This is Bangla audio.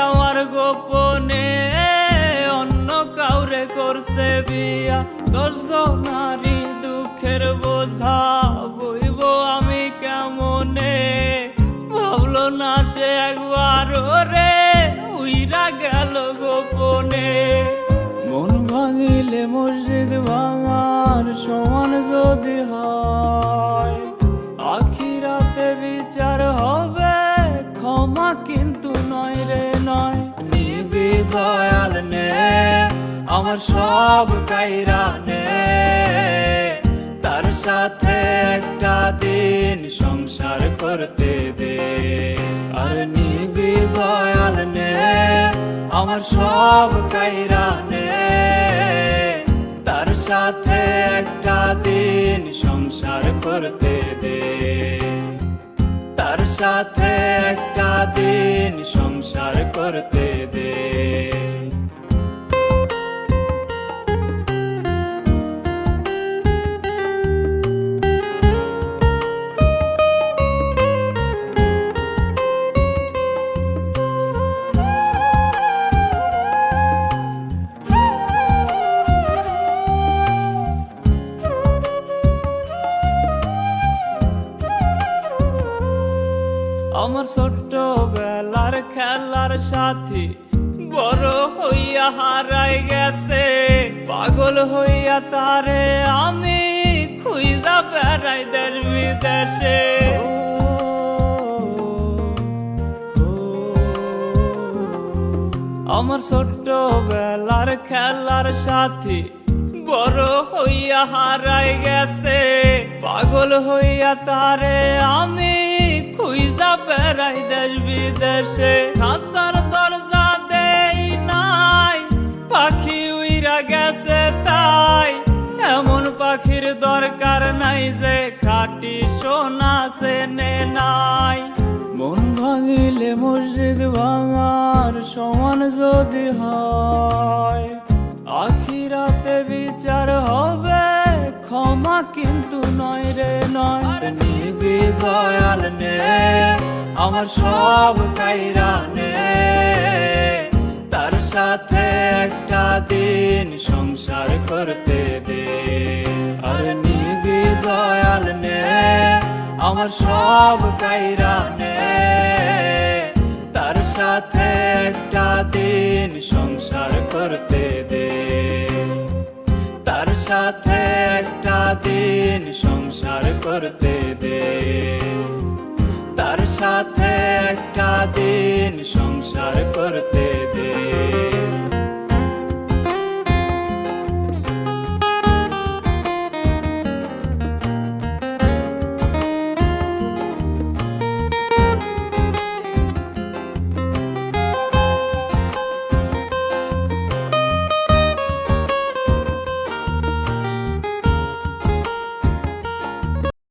আমার গোপনে অন্য কাউরে করছে বিয়া। 10 জনারি দুঃখের বোঝা বইব আমি কেমনে, ভাবলো না সে একবার রে উইরা গেল গোপনে। মন ভাঙিলে মসজিদ ভাঙার সমান যদি হয়, আখিরাতে বিচার হবে ক্ষমা কিন্তু নয় রে নয়। নিবি দয়াল নে আমার সব কাইরা নে, তার সাথে একটা দিন সংসার করতে দে। আর নিবি দয়াল নে আমার সব কাইরা নে, তার সাথে একটা দিন সংসার করতে দে। তার সাথে একটা দিন সংসার করতে দে। আমার ছোট্ট বেলার খেলার সাথী বড় হইয়া হারাই গেছে, পাগল হইয়া তারে আমি খুঁজা বেড়াই দেশ বিদেশে। আমার ছোট্ট বেলার খেলার সাথী বড় হইয়া হারাই গেছে, পাগল হইয়া তারে আমি খুঁজা বেড়াই দেশ বিদেশে। খাসার দরজা দেই নাই পাখি উইরা গেছে তাই, এমন পাখির দরকার নাই যে খাঁটি সোনা চেনে নাই। মন ভাঙিলে মসজিদ ভাঙার সমান যদি হয়, আখিরাতে বিচার হবে ক্ষমা কিন্তু নয় রে নয়। আর নিবি দয়াল নে আমার সব কাইরা নে, তার সাথে একটা দিন সংসার করতে দে। আর নিবি দয়াল নে আমার সব কাইরা নে, তার সাথে একটা দিন সংসার করতে দে। তার সাথে একটা দিন সংসার করতে দে। তার সাথে একটা দিন সংসার করতে দে।